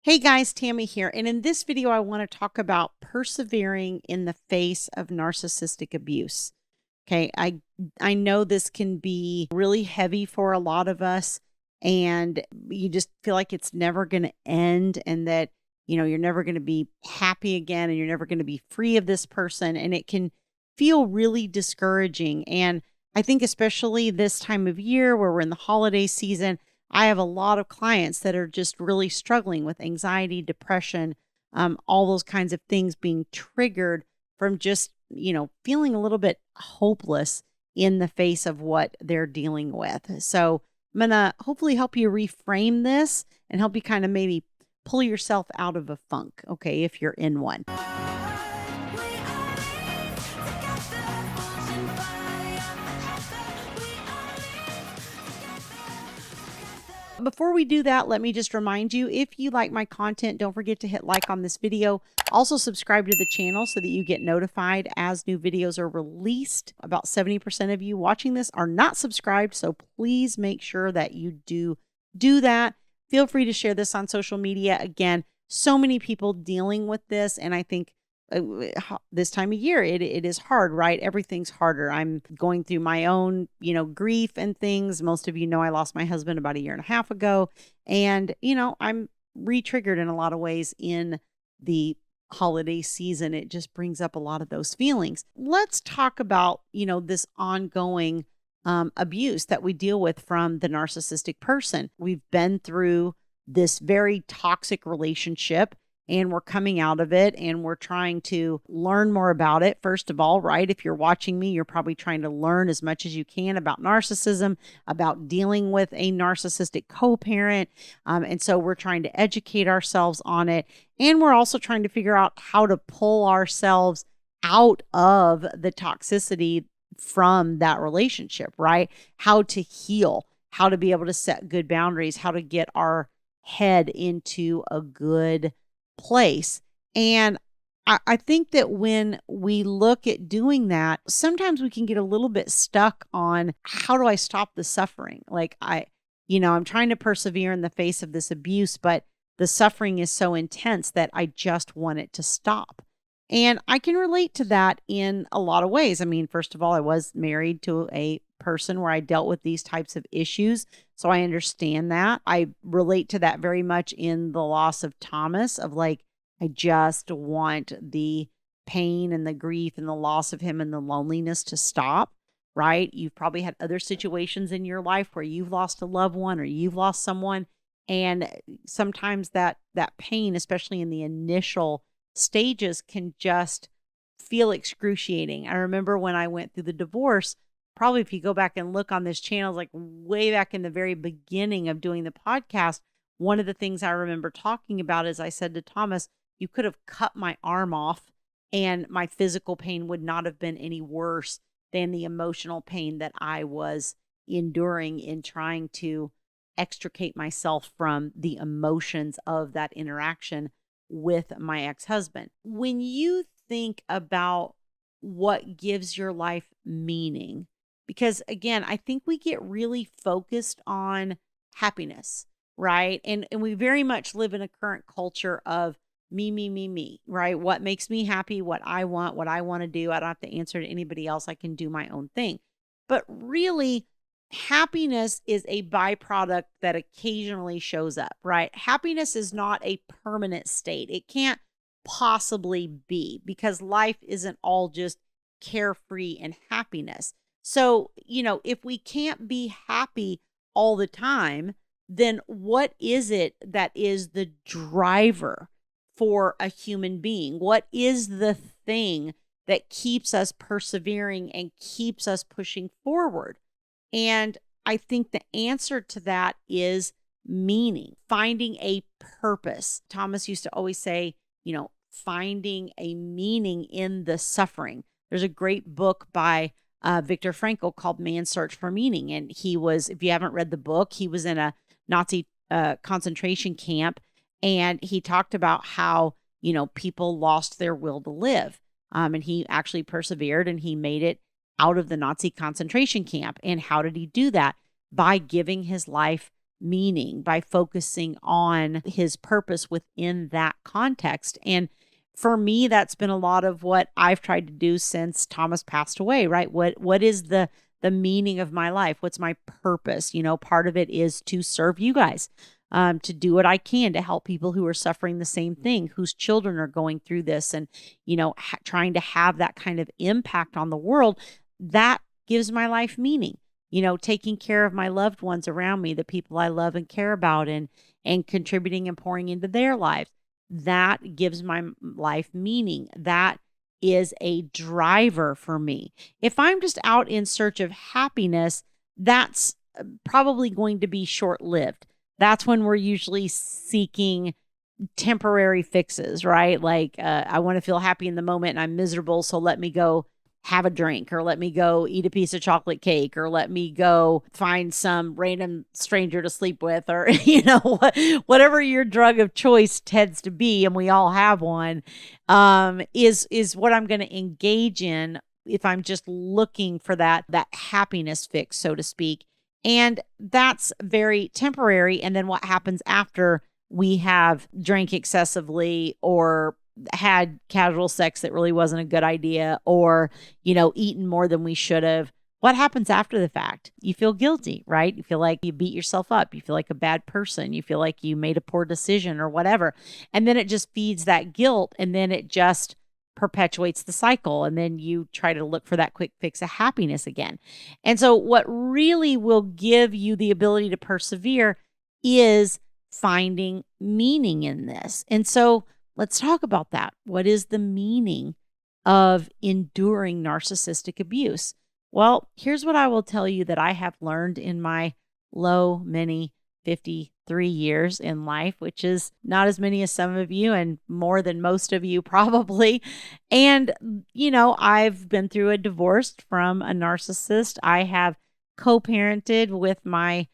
Hey guys, Tammy here. And in this video, I want to talk about persevering in the face of narcissistic abuse. Okay. I know this can be really heavy for a lot of us, and you just feel like it's never going to end, and that, you're never going to be happy again, and you're never going to be free of this person. And it can feel really discouraging. And I think especially this time of year where we're in the holiday season, I have a lot of clients that are just really struggling with anxiety, depression, all those kinds of things being triggered from just, feeling a little bit hopeless in the face of what they're dealing with. So I'm going to hopefully help you reframe this and help you kind of maybe pull yourself out of a funk, okay, if you're in one. Before we do that, let me just remind you, if you like my content, don't forget to hit like on this video. Also subscribe to the channel so that you get notified as new videos are released. About 70% of you watching this are not subscribed, so please make sure that you do that. Feel free to share this on social media. Again, so many people dealing with this, and I think this time of year, it is hard, right? Everything's harder. I'm going through my own, grief and things. Most of you know I lost my husband about 1.5 years ago. And, I'm re-triggered in a lot of ways in the holiday season. It just brings up a lot of those feelings. Let's talk about, this ongoing abuse that we deal with from the narcissistic person. We've been through this very toxic relationship, and we're coming out of it, and we're trying to learn more about it. First of all, right? If you're watching me, you're probably trying to learn as much as you can about narcissism, about dealing with a narcissistic co-parent. And so we're trying to educate ourselves on it. And we're also trying to figure out how to pull ourselves out of the toxicity from that relationship, right? How to heal, how to be able to set good boundaries, how to get our head into a good place. And I think that when we look at doing that, sometimes we can get a little bit stuck on, how do I stop the suffering? Like I'm trying to persevere in the face of this abuse, but the suffering is so intense that I just want it to stop. And I can relate to that in a lot of ways. I mean, first of all, I was married to a person where I dealt with these types of issues. So I understand that. I relate to that very much in the loss of Thomas, of like, I just want the pain and the grief and the loss of him and the loneliness to stop, right? You've probably had other situations in your life where you've lost a loved one or you've lost someone. And sometimes that pain, especially in the initial stages, can just feel excruciating. I remember when I went through the divorce, probably if you go back and look on this channel, like way back in the very beginning of doing the podcast, one of the things I remember talking about is I said to Thomas, you could have cut my arm off and my physical pain would not have been any worse than the emotional pain that I was enduring in trying to extricate myself from the emotions of that interaction with my ex-husband. When you think about what gives your life meaning, because again, I think we get really focused on happiness, right? And we very much live in a current culture of me, right? What makes me happy, what I want to do. I don't have to answer to anybody else. I can do my own thing. But really, happiness is a byproduct that occasionally shows up, right? Happiness is not a permanent state. It can't possibly be, because life isn't all just carefree and happiness. So, if we can't be happy all the time, then what is it that is the driver for a human being? What is the thing that keeps us persevering and keeps us pushing forward? And I think the answer to that is meaning, finding a purpose. Thomas used to always say, finding a meaning in the suffering. There's a great book by Viktor Frankl called Man's Search for Meaning. And he was, if you haven't read the book, he was in a Nazi concentration camp. And he talked about how, people lost their will to live. And he actually persevered and he made it out of the Nazi concentration camp. And how did he do that? By giving his life meaning by focusing on his purpose within that context. And for me, that's been a lot of what I've tried to do since Thomas passed away, right? What is the meaning of my life? What's my purpose? Part of it is to serve you guys, to do what I can to help people who are suffering the same thing, whose children are going through this, and, trying to have that kind of impact on the world. That gives my life meaning, taking care of my loved ones around me, the people I love and care about, and contributing and pouring into their lives. That gives my life meaning. That is a driver for me. If I'm just out in search of happiness, that's probably going to be short-lived. That's when we're usually seeking temporary fixes, right? Like, I want to feel happy in the moment and I'm miserable, so let me go have a drink, or let me go eat a piece of chocolate cake, or let me go find some random stranger to sleep with, or, whatever your drug of choice tends to be, and we all have one, is what I'm going to engage in if I'm just looking for that happiness fix, so to speak. And that's very temporary. And then what happens after we have drank excessively, or had casual sex that really wasn't a good idea, or, eaten more than we should have? What happens after the fact? You feel guilty, right? You feel like you beat yourself up. You feel like a bad person. You feel like you made a poor decision or whatever. And then it just feeds that guilt, and then it just perpetuates the cycle. And then you try to look for that quick fix of happiness again. And so what really will give you the ability to persevere is finding meaning in this. And so let's talk about that. What is the meaning of enduring narcissistic abuse? Well, here's what I will tell you that I have learned in my many 53 years in life, which is not as many as some of you and more than most of you probably. And, I've been through a divorce from a narcissist. I have co-parented with my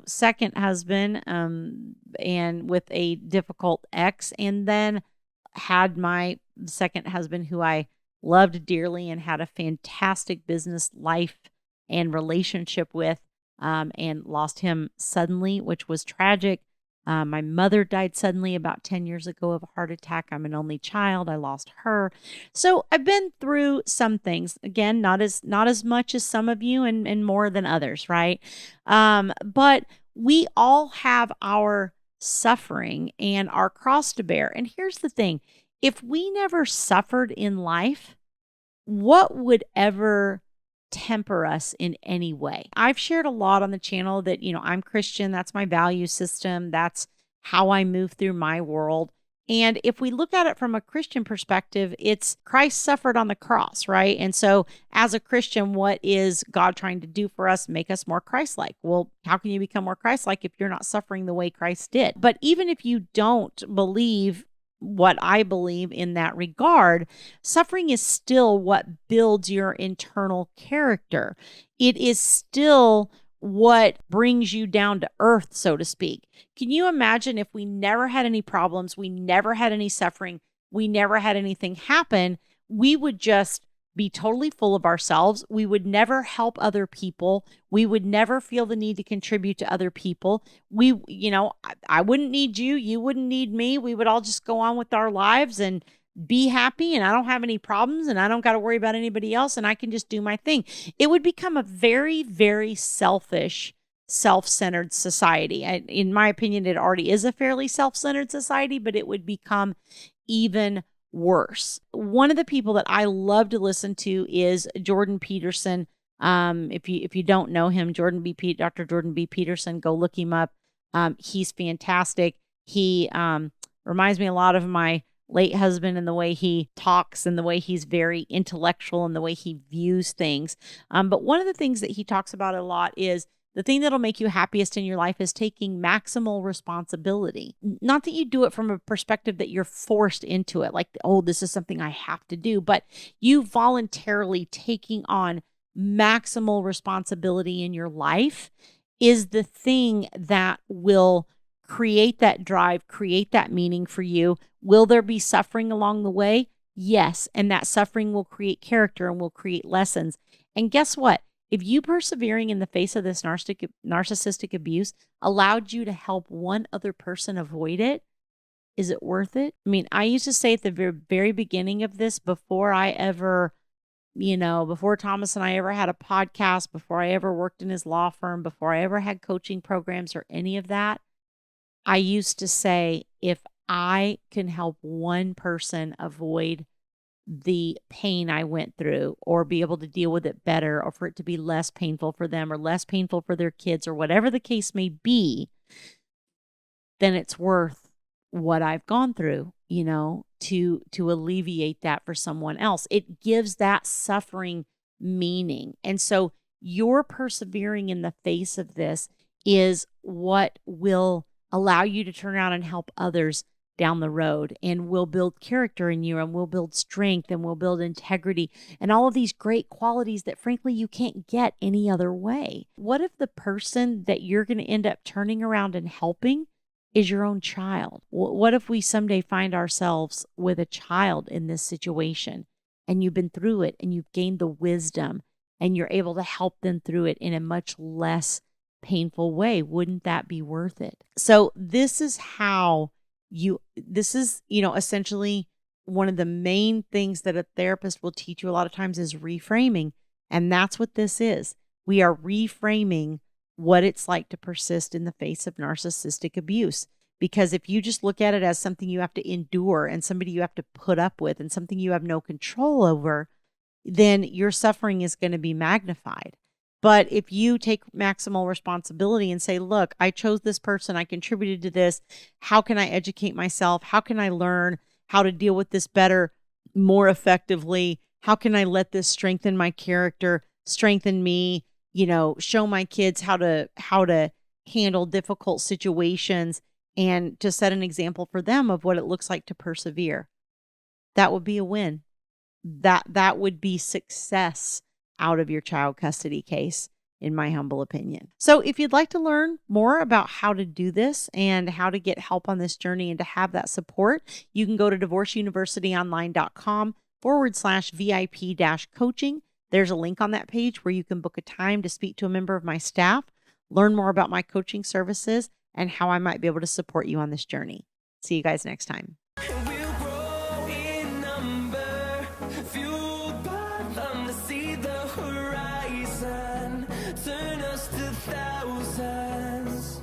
second husband, and with a difficult ex, and then had my second husband, who I loved dearly and had a fantastic business life and relationship with, and lost him suddenly, which was tragic. My mother died suddenly about 10 years ago of a heart attack. I'm an only child. I lost her. So I've been through some things, again, not as much as some of you, and more than others, right? But we all have our suffering and our cross to bear. And here's the thing. If we never suffered in life, what would ever temper us in any way? I've shared a lot on the channel that, I'm Christian. That's my value system. That's how I move through my world. And if we look at it from a Christian perspective, it's Christ suffered on the cross, right? And so as a Christian, what is God trying to do for us? Make us more Christ-like. Well, how can you become more Christ-like if you're not suffering the way Christ did? But even if you don't believe what I believe in that regard, suffering is still what builds your internal character. It is still what brings you down to earth, so to speak. Can you imagine if we never had any problems, we never had any suffering, we never had anything happen, we would just be totally full of ourselves. We would never help other people. We would never feel the need to contribute to other people. I wouldn't need you. You wouldn't need me. We would all just go on with our lives and be happy, and I don't have any problems, and I don't got to worry about anybody else, and I can just do my thing. It would become a very, very selfish, self-centered society. In my opinion, it already is a fairly self-centered society, but it would become even worse. One of the people that I love to listen to is Jordan Peterson. If you don't know him, Dr. Jordan B. Peterson, go look him up. He's fantastic. He reminds me a lot of my late husband in the way he talks and the way he's very intellectual and the way he views things. But one of the things that he talks about a lot is the thing that'll make you happiest in your life is taking maximal responsibility. Not that you do it from a perspective that you're forced into it, like, oh, this is something I have to do, but you voluntarily taking on maximal responsibility in your life is the thing that will create that drive, create that meaning for you. Will there be suffering along the way? Yes. And that suffering will create character and will create lessons. And guess what? If you persevering in the face of this narcissistic abuse allowed you to help one other person avoid it, is it worth it? I mean, I used to say at the very, very beginning of this, before I ever, before Thomas and I ever had a podcast, before I ever worked in his law firm, before I ever had coaching programs or any of that, I used to say, if I can help one person avoid the pain I went through, or be able to deal with it better, or for it to be less painful for them or less painful for their kids, or whatever the case may be, then it's worth what I've gone through, to alleviate that for someone else. It gives that suffering meaning. And so your persevering in the face of this is what will allow you to turn around and help others down the road, and will build character in you, and will build strength, and will build integrity, and all of these great qualities that frankly you can't get any other way. What if the person that you're going to end up turning around and helping is your own child? What if we someday find ourselves with a child in this situation, and you've been through it, and you've gained the wisdom, and you're able to help them through it in a much less painful way? Wouldn't that be worth it? So this is essentially one of the main things that a therapist will teach you a lot of times is reframing. And that's what this is. We are reframing what it's like to persist in the face of narcissistic abuse. Because if you just look at it as something you have to endure, and somebody you have to put up with, and something you have no control over, then your suffering is going to be magnified. But if you take maximal responsibility and say, look, I chose this person, I contributed to this, how can I educate myself? How can I learn how to deal with this better, more effectively? How can I let this strengthen my character, strengthen me, show my kids how to handle difficult situations, and to set an example for them of what it looks like to persevere? That would be a win. That would be success out of your child custody case, in my humble opinion. So if you'd like to learn more about how to do this and how to get help on this journey and to have that support, you can go to divorceuniversityonline.com/VIP-coaching. There's a link on that page where you can book a time to speak to a member of my staff, learn more about my coaching services, and how I might be able to support you on this journey. See you guys next time. We'll grow in number, fueled by them to see the